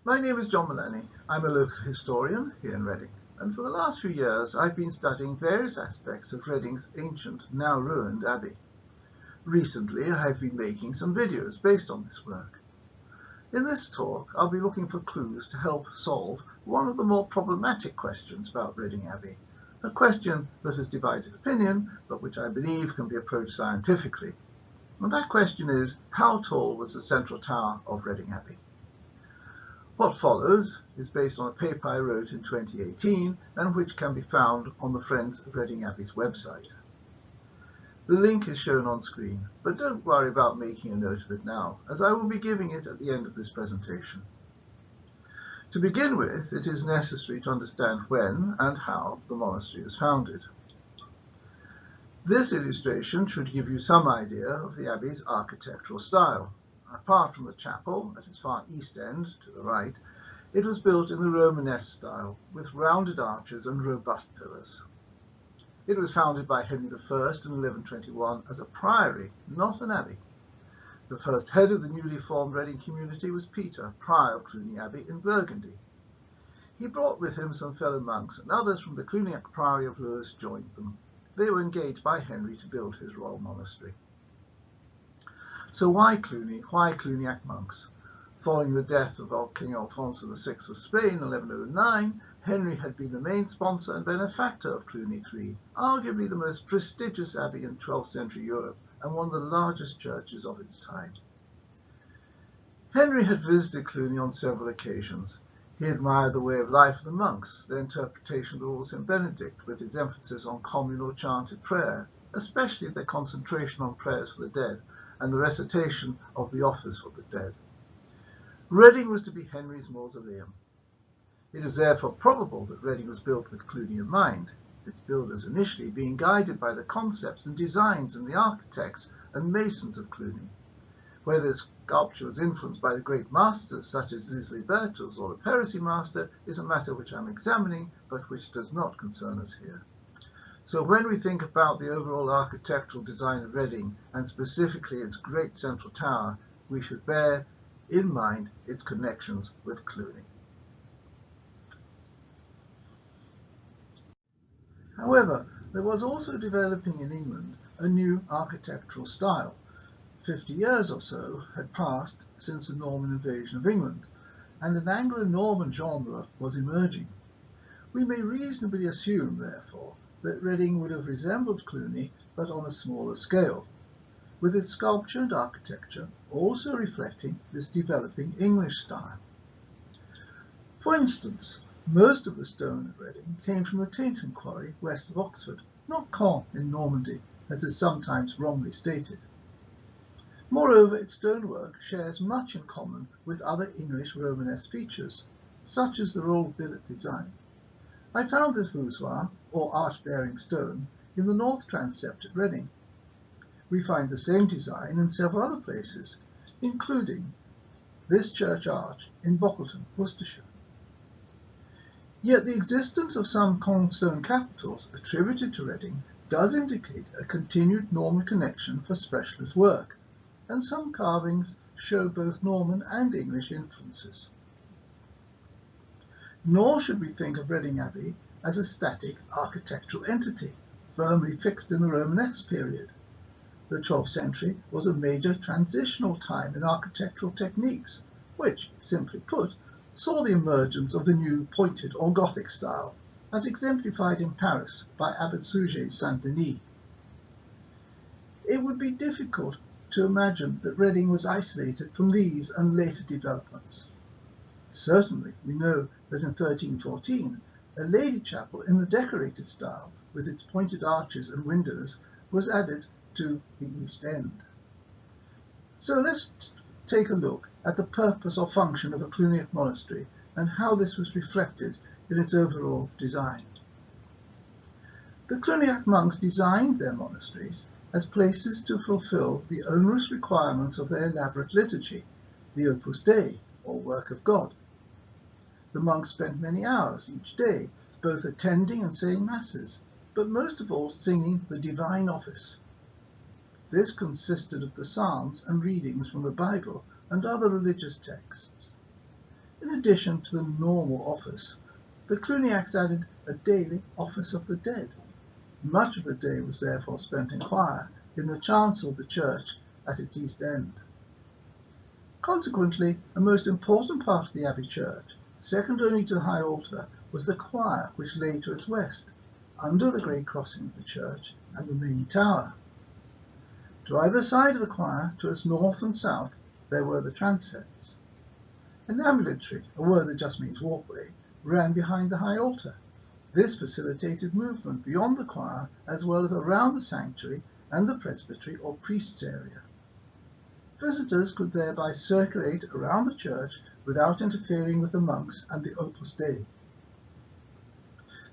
My name is John Mullany. I'm a local historian here in Reading, and for the last few years I've been studying various aspects of Reading's ancient, now ruined abbey. Recently I have been making some videos based on this work. In this talk I'll be looking for clues to help solve one of the more problematic questions about Reading Abbey, a question that has divided opinion, but which I believe can be approached scientifically. And that question is, how tall was the central tower of Reading Abbey? What follows is based on a paper I wrote in 2018 and which can be found on the Friends of Reading Abbey's website. The link is shown on screen, but don't worry about making a note of it now, as I will be giving it at the end of this presentation. To begin with, it is necessary to understand when and how the monastery was founded. This illustration should give you some idea of the abbey's architectural style. Apart from the chapel at its far east end, to the right, it was built in the Romanesque style, with rounded arches and robust pillars. It was founded by Henry I in 1121 as a priory, not an abbey. The first head of the newly formed Reading community was Peter, prior of Cluny Abbey in Burgundy. He brought with him some fellow monks, and others from the Cluniac Priory of Lewes joined them. They were engaged by Henry to build his royal monastery. So why Cluny? Why Cluniac monks? Following the death of King Alfonso VI of Spain in 1109, Henry had been the main sponsor and benefactor of Cluny III, arguably the most prestigious abbey in 12th century Europe and one of the largest churches of its time. Henry had visited Cluny on several occasions. He admired the way of life of the monks, their interpretation of the rule of St. Benedict, with its emphasis on communal chanted prayer, especially their concentration on prayers for the dead, and the recitation of the office for the dead. Reading was to be Henry's mausoleum. It is therefore probable that Reading was built with Cluny in mind, its builders initially being guided by the concepts and designs and the architects and masons of Cluny. Whether sculpture was influenced by the great masters such as Lislibertus or the Perisy master is a matter which I am examining, but which does not concern us here. So when we think about the overall architectural design of Reading, and specifically its great central tower, we should bear in mind its connections with Cluny. However, there was also developing in England a new architectural style. 50 years or so had passed since the Norman invasion of England, and an Anglo-Norman genre was emerging. We may reasonably assume, therefore, that Reading would have resembled Cluny, but on a smaller scale, with its sculpture and architecture also reflecting this developing English style. For instance, most of the stone at Reading came from the Tainton quarry west of Oxford, not Caen in Normandy, as is sometimes wrongly stated. Moreover, its stonework shares much in common with other English Romanesque features, such as the rolled billet design. I found this voussoir, or arch-bearing stone, in the north transept at Reading. We find the same design in several other places, including this church arch in Bockleton, Worcestershire. Yet the existence of some cornerstone capitals attributed to Reading does indicate a continued Norman connection for specialist work, and some carvings show both Norman and English influences. Nor should we think of Reading Abbey as a static architectural entity, firmly fixed in the Romanesque period. The 12th century was a major transitional time in architectural techniques, which, simply put, saw the emergence of the new pointed or Gothic style, as exemplified in Paris by Abbot Suger's Saint-Denis. It would be difficult to imagine that Reading was isolated from these and later developments. Certainly, we know that in 1314, a lady chapel in the decorated style, with its pointed arches and windows, was added to the east end. So let's take a look at the purpose or function of a Cluniac monastery and how this was reflected in its overall design. The Cluniac monks designed their monasteries as places to fulfill the onerous requirements of their elaborate liturgy, the Opus Dei, or work of God. The monks spent many hours each day, both attending and saying masses, but most of all singing the divine office. This consisted of the Psalms and readings from the Bible and other religious texts. In addition to the normal office, the Cluniacs added a daily Office of the Dead. Much of the day was therefore spent in choir in the chancel of the church at its east end. Consequently, a most important part of the Abbey church, second only to the high altar, was the choir which lay to its west, under the great crossing of the church and the main tower. To either side of the choir, to its north and south, there were the transepts. An ambulatory, a word that just means walkway, ran behind the high altar. This facilitated movement beyond the choir as well as around the sanctuary and the presbytery or priest's area. Visitors could thereby circulate around the church without interfering with the monks and the Opus Dei.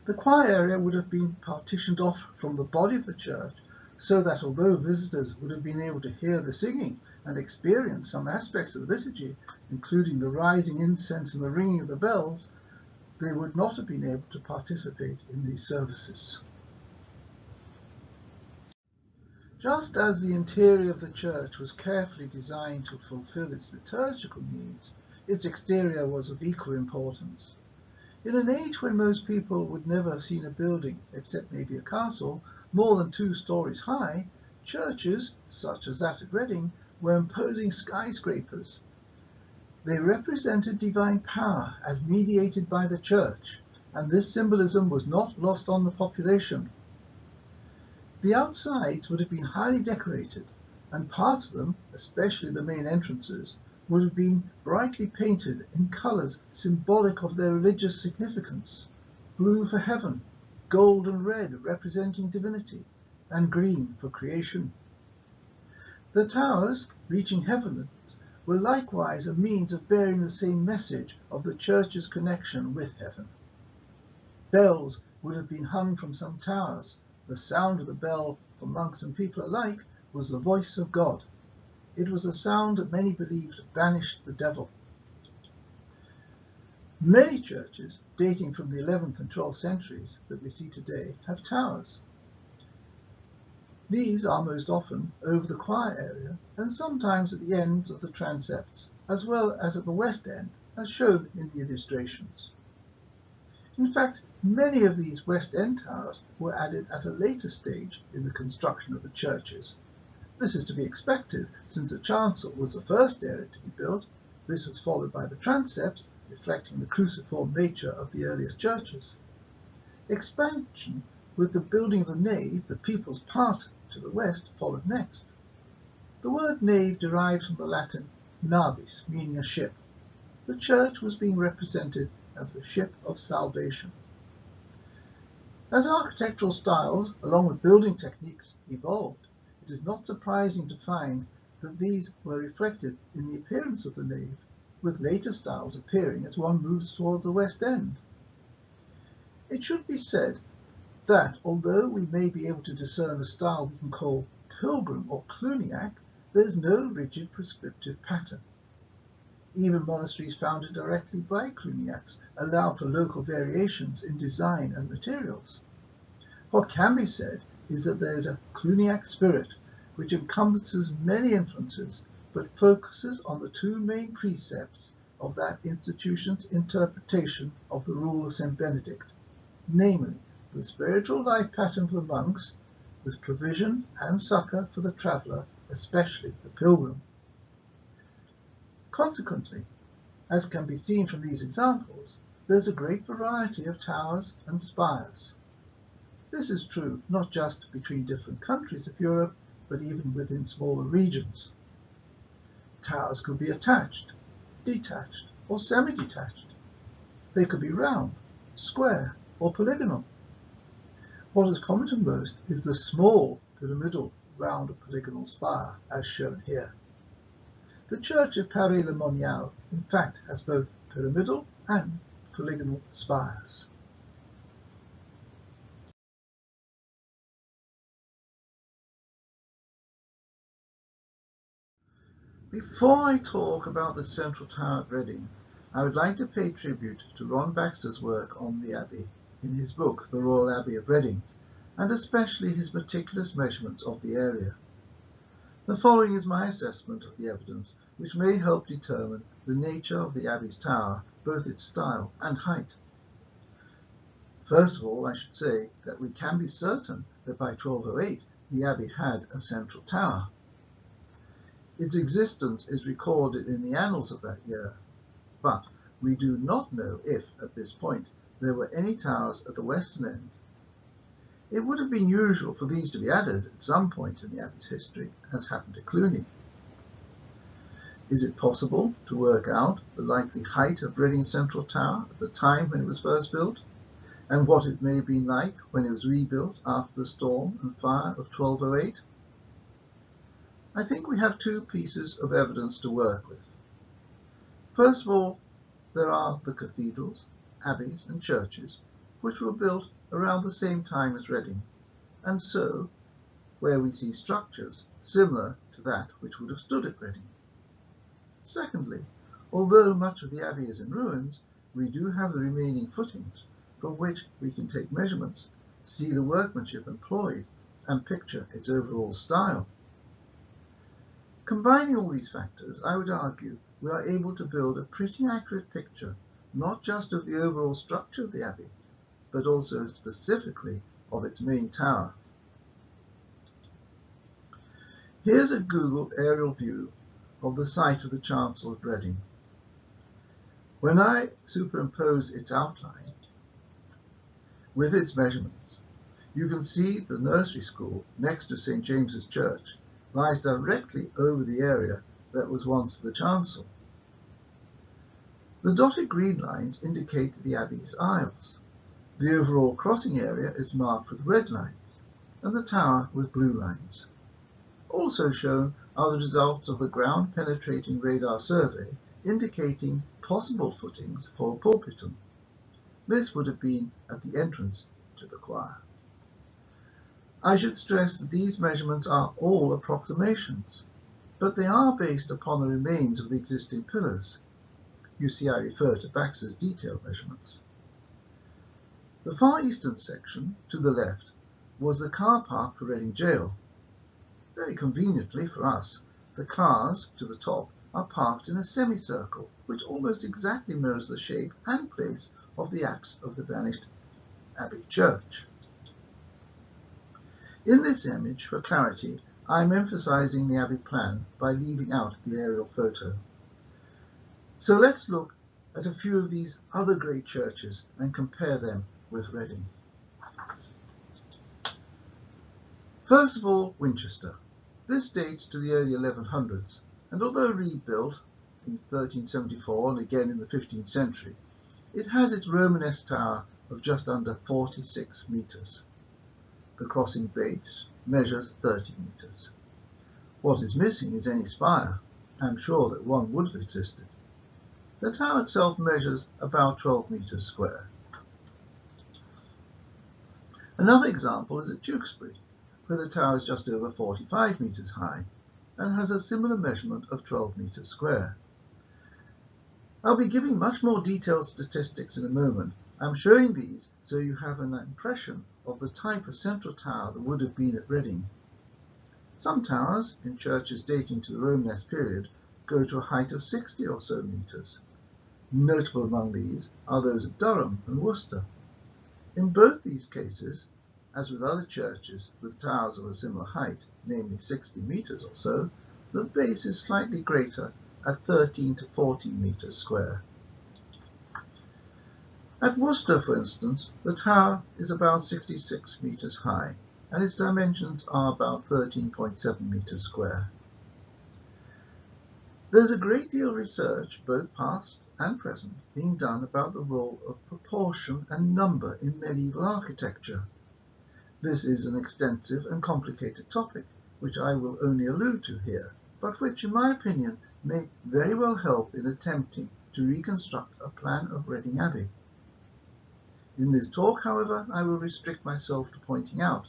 The choir area would have been partitioned off from the body of the church so that although visitors would have been able to hear the singing and experience some aspects of the liturgy, including the rising incense and the ringing of the bells, they would not have been able to participate in these services. Just as the interior of the church was carefully designed to fulfill its liturgical needs, its exterior was of equal importance. In an age when most people would never have seen a building, except maybe a castle, more than 2 stories high, churches, such as that at Reading, were imposing skyscrapers. They represented divine power as mediated by the church, and this symbolism was not lost on the population. The outsides would have been highly decorated, and parts of them, especially the main entrances, would have been brightly painted in colours symbolic of their religious significance: blue for heaven, gold and red representing divinity, and green for creation. The towers, reaching heavenwards, were likewise a means of bearing the same message of the church's connection with heaven. Bells would have been hung from some towers. The sound of the bell, for monks and people alike, was the voice of God. It was a sound that many believed banished the devil. Many churches, dating from the 11th and 12th centuries that we see today, have towers. These are most often over the choir area and sometimes at the ends of the transepts, as well as at the west end, as shown in the illustrations. In fact, many of these West End towers were added at a later stage in the construction of the churches. This is to be expected, since the chancel was the first area to be built. This was followed by the transepts, reflecting the cruciform nature of the earliest churches. Expansion with the building of the nave, the people's part to the west, followed next. The word nave derives from the Latin navis, meaning a ship. The church was being represented as the ship of salvation. As architectural styles, along with building techniques, evolved, it is not surprising to find that these were reflected in the appearance of the nave, with later styles appearing as one moves towards the west end. It should be said that although we may be able to discern a style we can call pilgrim or Cluniac, there is no rigid prescriptive pattern. Even monasteries founded directly by Cluniacs allowed for local variations in design and materials. What can be said is that there is a Cluniac spirit which encompasses many influences but focuses on the 2 main precepts of that institution's interpretation of the rule of St. Benedict, namely the spiritual life pattern for the monks, with provision and succour for the traveller, especially the pilgrim. Consequently, as can be seen from these examples, there is a great variety of towers and spires. This is true not just between different countries of Europe, but even within smaller regions. Towers could be attached, detached, or semi-detached. They could be round, square, or polygonal. What is common to most is the small pyramidal round or polygonal spire, as shown here. The church of Paray-le-Monial, in fact, has both pyramidal and polygonal spires. Before I talk about the central tower at Reading, I would like to pay tribute to Ron Baxter's work on the Abbey in his book, The Royal Abbey of Reading, and especially his meticulous measurements of the area. The following is my assessment of the evidence, which may help determine the nature of the Abbey's tower both its style and height. First of all, I should say that we can be certain that by 1208 the abbey had a central tower. Its existence is recorded in the annals of that year, but we do not know if, at this point, there were any towers at the western end. It would have been usual for these to be added at some point in the abbey's history, as happened at Cluny. Is it possible to work out the likely height of Reading's central tower at the time when it was first built, and what it may have been like when it was rebuilt after the storm and fire of 1208? I think we have two pieces of evidence to work with. First of all, there are the cathedrals, abbeys and churches which were built around the same time as Reading, and so where we see structures similar to that which would have stood at Reading. Secondly, although much of the abbey is in ruins, we do have the remaining footings from which we can take measurements, see the workmanship employed, and picture its overall style. Combining all these factors, I would argue we are able to build a pretty accurate picture, not just of the overall structure of the abbey, but also specifically of its main tower. Here's a Google aerial view of the site of the chancel at Reading. When I superimpose its outline with its measurements, you can see the nursery school next to St. James's Church lies directly over the area that was once the chancel. The dotted green lines indicate the abbey's aisles. The overall crossing area is marked with red lines, and the tower with blue lines. Also shown are the results of the ground-penetrating radar survey indicating possible footings for a pulpitum. This would have been at the entrance to the choir. I should stress that these measurements are all approximations, but they are based upon the remains of the existing pillars. You see, I refer to Baxter's detailed measurements. The far eastern section, to the left, was the car park for Reading Jail. Very conveniently for us, the cars, to the top, are parked in a semicircle, which almost exactly mirrors the shape and place of the apse of the vanished Abbey Church. In this image, for clarity, I am emphasizing the Abbey plan by leaving out the aerial photo. So let's look at a few of these other great churches and compare them with Reading. First of all, Winchester. This dates to the early 1100s, and although rebuilt in 1374 and again in the 15th century, it has its Romanesque tower of just under 46 metres. The crossing base measures 30 metres. What is missing is any spire. I am sure that one would have existed. The tower itself measures about 12 metres square. Another example is at Tewkesbury, where the tower is just over 45 metres high and has a similar measurement of 12 metres square. I'll be giving much more detailed statistics in a moment. I'm showing these so you have an impression of the type of central tower that would have been at Reading. Some towers, in churches dating to the Romanesque period, go to a height of 60 or so metres. Notable among these are those at Durham and Worcester. In both these cases, as with other churches with towers of a similar height, namely 60 metres or so, the base is slightly greater at 13 to 14 metres square. At Worcester, for instance, the tower is about 66 metres high, and its dimensions are about 13.7 metres square. There's a great deal of research, both past and present, being done about the role of proportion and number in medieval architecture. This is an extensive and complicated topic, which I will only allude to here, but which, in my opinion, may very well help in attempting to reconstruct a plan of Reading Abbey. In this talk, however, I will restrict myself to pointing out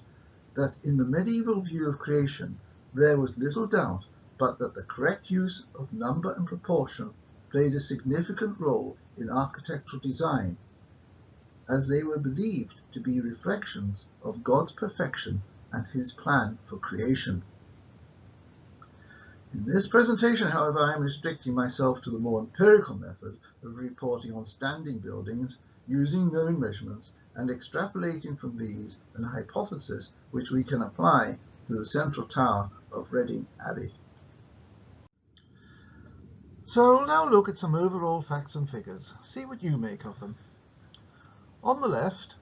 that in the medieval view of creation, there was little doubt but that the correct use of number and proportion played a significant role in architectural design, as they were believed to be reflections of God's perfection and his plan for creation. In this presentation, however, I am restricting myself to the more empirical method of reporting on standing buildings using known measurements and extrapolating from these an hypothesis which we can apply to the central tower of Reading Abbey. So we'll now look at some overall facts and figures. See what you make of them. On the left,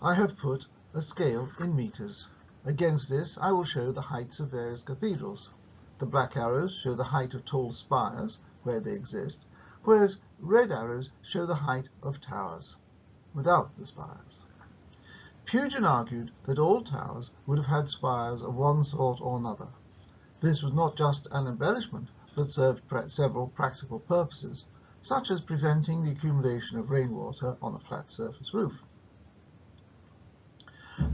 I have put a scale in meters. Against this, I will show the heights of various cathedrals. The black arrows show the height of tall spires, where they exist, whereas red arrows show the height of towers, without the spires. Pugin argued that all towers would have had spires of one sort or another. This was not just an embellishment, but served several practical purposes, such as preventing the accumulation of rainwater on a flat surface roof,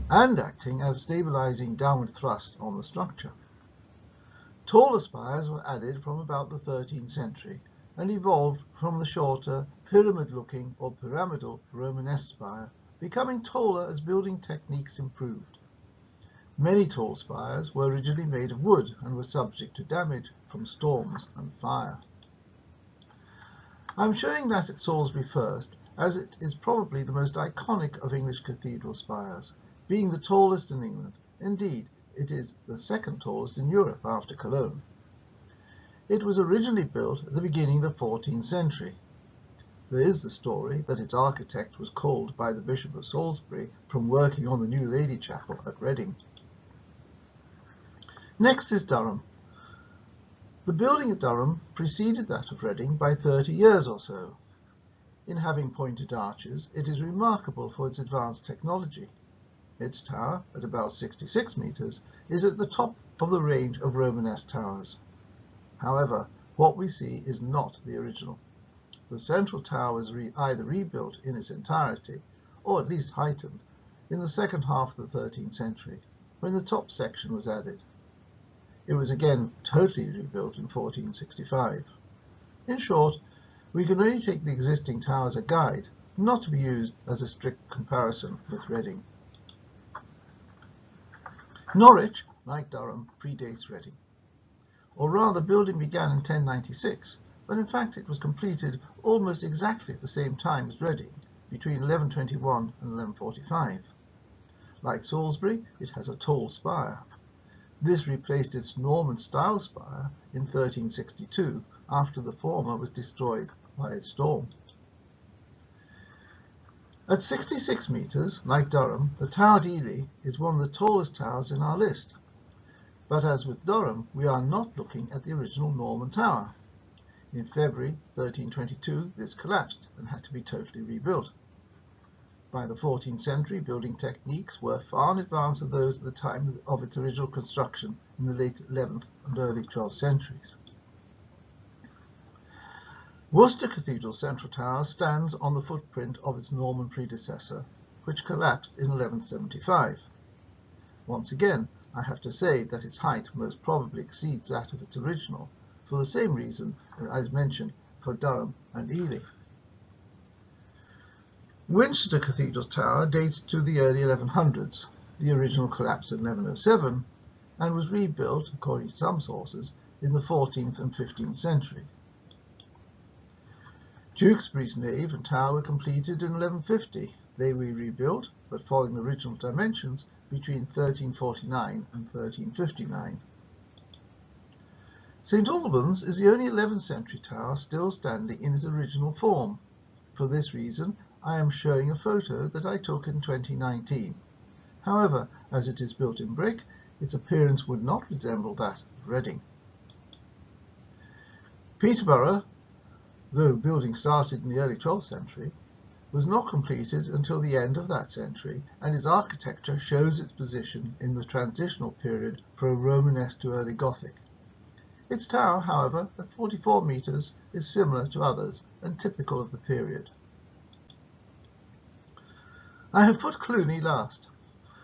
and acting as stabilizing downward thrust on the structure. Taller spires were added from about the 13th century and evolved from the shorter pyramid-looking or pyramidal Romanesque spire, becoming taller as building techniques improved. Many tall spires were originally made of wood and were subject to damage from storms and fire. I am showing that at Salisbury first, as it is probably the most iconic of English cathedral spires, being the tallest in England. Indeed, it is the second tallest in Europe after Cologne. It was originally built at the beginning of the 14th century. There is the story that its architect was called by the Bishop of Salisbury from working on the New Lady Chapel at Reading. Next is Durham. The building at Durham preceded that of Reading by 30 years or so. In having pointed arches, it is remarkable for its advanced technology. Its tower, at about 66 meters, is at the top of the range of Romanesque towers. However, what we see is not the original. The central tower was either rebuilt in its entirety, or at least heightened, in the second half of the 13th century, when the top section was added. It was again totally rebuilt in 1465. In short, we can only take the existing tower as a guide, not to be used as a strict comparison with Reading. Norwich, like Durham, predates Reading. Or rather, building began in 1096, but in fact it was completed almost exactly at the same time as Reading, between 1121 and 1145. Like Salisbury, it has a tall spire. This replaced its Norman-style spire in 1362, after the former was destroyed by a storm. At 66 meters, like Durham, the Tower at Ely is one of the tallest towers in our list. But as with Durham, we are not looking at the original Norman tower. In February 1322, this collapsed and had to be totally rebuilt. By the 14th century, building techniques were far in advance of those at the time of its original construction in the late 11th and early 12th centuries. Worcester Cathedral's central tower stands on the footprint of its Norman predecessor, which collapsed in 1175. Once again, I have to say that its height most probably exceeds that of its original, for the same reason as mentioned for Durham and Ely. Winchester Cathedral's tower dates to the early 1100s. The original collapsed in 1107 and was rebuilt, according to some sources, in the 14th and 15th century. Tewkesbury's nave and tower were completed in 1150. They were rebuilt, but following the original dimensions, between 1349 and 1359. St Albans is the only 11th century tower still standing in its original form. For this reason, I am showing a photo that I took in 2019. However, as it is built in brick, its appearance would not resemble that of Reading. Peterborough, though building started in the early 12th century, was not completed until the end of that century, and its architecture shows its position in the transitional period from Romanesque to early Gothic. Its tower, however, at 44 meters, is similar to others and typical of the period. I have put Cluny last.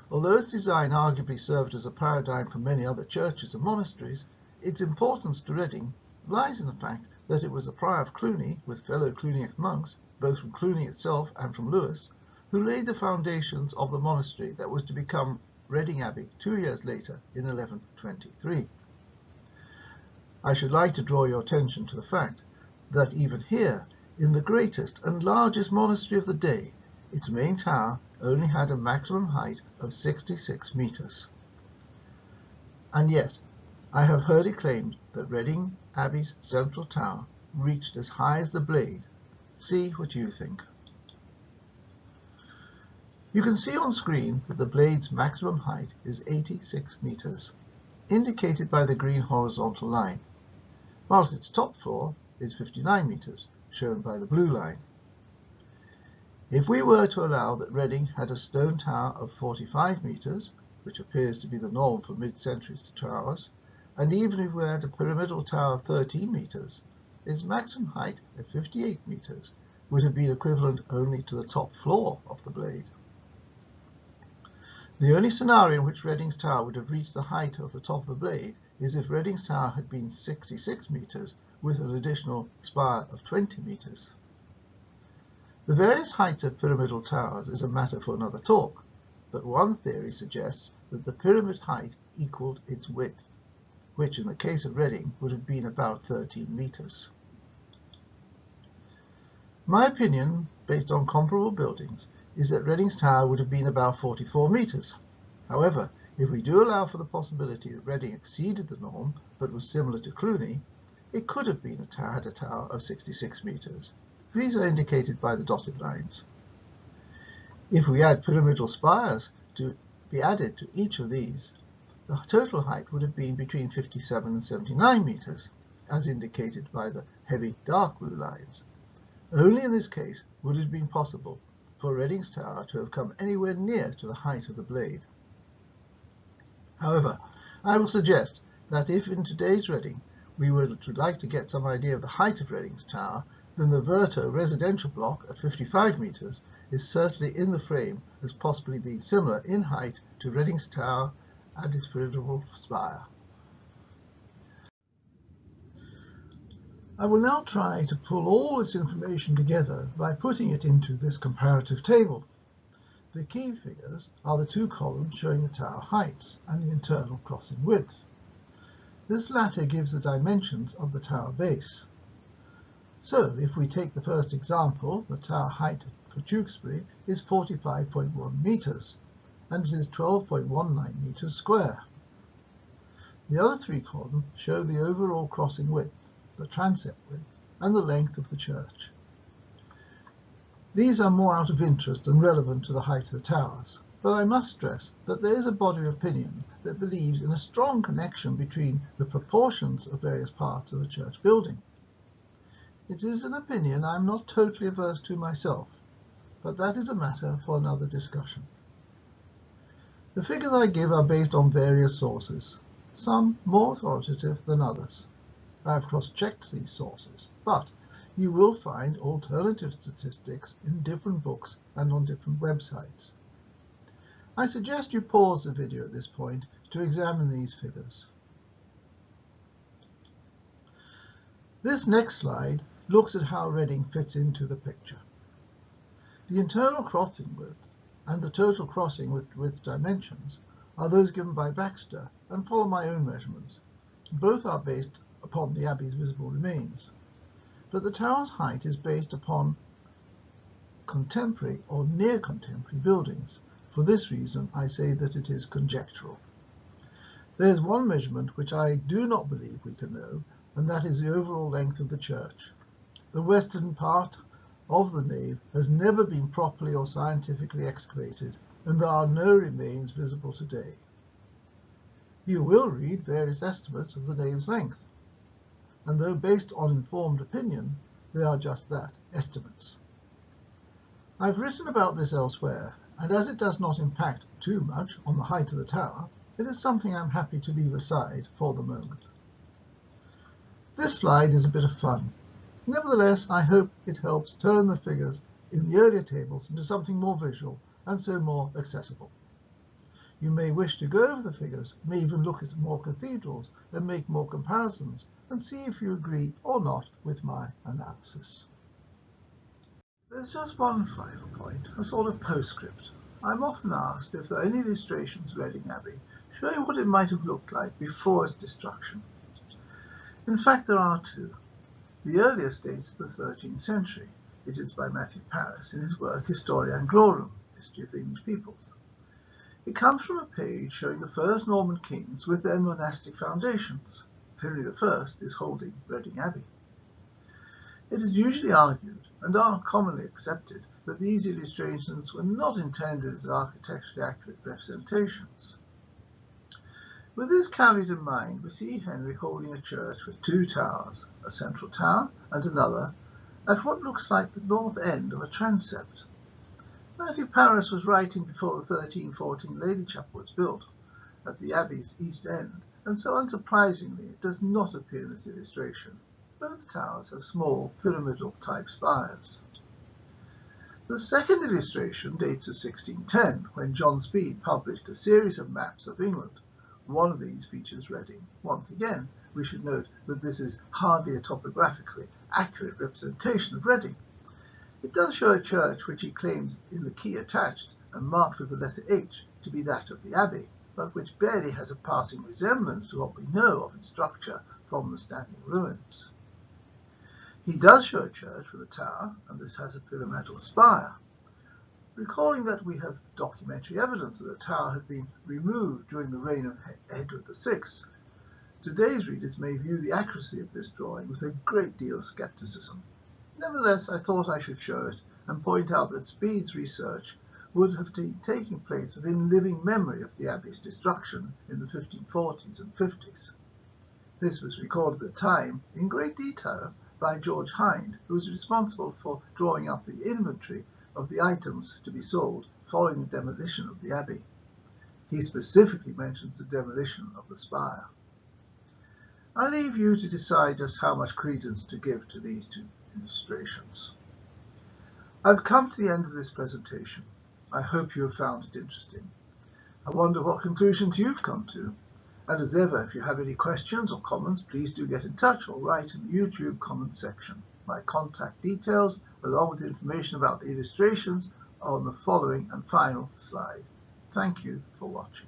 Although its design arguably served as a paradigm for many other churches and monasteries, its importance to Reading lies in the fact that it was the prior of Cluny, with fellow Cluniac monks, both from Cluny itself and from Lewes, who laid the foundations of the monastery that was to become Reading Abbey 2 years later in 1123. I should like to draw your attention to the fact that even here, in the greatest and largest monastery of the day, its main tower only had a maximum height of 66 meters. And yet, I have heard it claimed that Reading Abbey's central tower reached as high as the Blade. See what you think. You can see on screen that the Blade's maximum height is 86 meters, indicated by the green horizontal line, whilst its top floor is 59 meters, shown by the blue line. If we were to allow that Reading had a stone tower of 45 meters, which appears to be the norm for mid-century towers, and even if we had a pyramidal tower of 13 meters, its maximum height at 58 meters would have been equivalent only to the top floor of the Blade. The only scenario in which Reading's tower would have reached the height of the top of the Blade is if Reading's tower had been 66 meters with an additional spire of 20 meters. The various heights of pyramidal towers is a matter for another talk, but one theory suggests that the pyramid height equaled its width, which in the case of Reading would have been about 13 meters. My opinion, based on comparable buildings, is that Reading's tower would have been about 44 meters. However, if we do allow for the possibility that Reading exceeded the norm but was similar to Cluny, it could have been had a tower of 66 meters. These are indicated by the dotted lines. If we add pyramidal spires to be added to each of these, the total height would have been between 57 and 79 meters, as indicated by the heavy dark blue lines. Only in this case would it have been possible for Reading's tower to have come anywhere near to the height of the Blade. However, I will suggest that if in today's Reading we would like to get some idea of the height of Reading's tower, then the Verto residential block at 55 meters is certainly in the frame as possibly being similar in height to Reading's tower and its pyramidal spire. I will now try to pull all this information together by putting it into this comparative table. The key figures are the two columns showing the tower heights and the internal crossing width. This latter gives the dimensions of the tower base. So, if we take the first example, the tower height for Tewkesbury is 45.1 meters, and it is 12.19 meters square. The other three columns show the overall crossing width, the transept width, and the length of the church. These are more out of interest and relevant to the height of the towers, but I must stress that there is a body of opinion that believes in a strong connection between the proportions of various parts of a church building. It is an opinion I am not totally averse to myself, but that is a matter for another discussion. The figures I give are based on various sources, some more authoritative than others. I have cross-checked these sources, but you will find alternative statistics in different books and on different websites. I suggest you pause the video at this point to examine these figures. This next slide looks at how Reading fits into the picture. The internal crossing width and the total crossing width dimensions are those given by Baxter and follow my own measurements. Both are based upon the Abbey's visible remains, but the tower's height is based upon contemporary or near contemporary buildings. For this reason, I say that it is conjectural. There is one measurement which I do not believe we can know, and that is the overall length of the church. The western part of the nave has never been properly or scientifically excavated, and there are no remains visible today. You will read various estimates of the nave's length, and though based on informed opinion, they are just that, estimates. I've written about this elsewhere, and as it does not impact too much on the height of the tower, it is something I'm happy to leave aside for the moment. This slide is a bit of fun. Nevertheless, I hope it helps turn the figures in the earlier tables into something more visual and so more accessible. You may wish to go over the figures, may even look at more cathedrals and make more comparisons and see if you agree or not with my analysis. There's just one final point, a sort of postscript. I'm often asked if there are any illustrations of Reading Abbey showing what it might have looked like before its destruction. In fact, there are two. The earliest dates the 13th century. It is by Matthew Paris in his work Historia Anglorum, History of the English Peoples. It comes from a page showing the first Norman kings with their monastic foundations. Henry I is holding Reading Abbey. It is usually argued, and are commonly accepted, that these illustrations were not intended as architecturally accurate representations. With this caveat in mind, we see Henry holding a church with two towers, a central tower and another, at what looks like the north end of a transept. Matthew Paris was writing before the 1314 Lady Chapel was built at the Abbey's east end, and so unsurprisingly it does not appear in this illustration. Both towers have small pyramidal-type spires. The second illustration dates of 1610, when John Speed published a series of maps of England. One of these features Reading. Once again, we should note that this is hardly a topographically accurate representation of Reading. It does show a church which he claims in the key attached and marked with the letter H to be that of the Abbey, but which barely has a passing resemblance to what we know of its structure from the standing ruins. He does show a church with a tower, and this has a pyramidal spire. Recalling that we have documentary evidence that the tower had been removed during the reign of Edward VI, today's readers may view the accuracy of this drawing with a great deal of skepticism. Nevertheless, I thought I should show it and point out that Speed's research would have taken place within living memory of the Abbey's destruction in the 1540s and 50s. This was recorded at the time in great detail by George Hind, who was responsible for drawing up the inventory of the items to be sold following the demolition of the Abbey. He specifically mentions the demolition of the spire. I leave you to decide just how much credence to give to these two illustrations. I've come to the end of this presentation. I hope you have found it interesting. I wonder what conclusions you've come to. And as ever, if you have any questions or comments, please do get in touch or write in the YouTube comments section. My contact details, along with information about the illustrations, are on the following and final slide. Thank you for watching.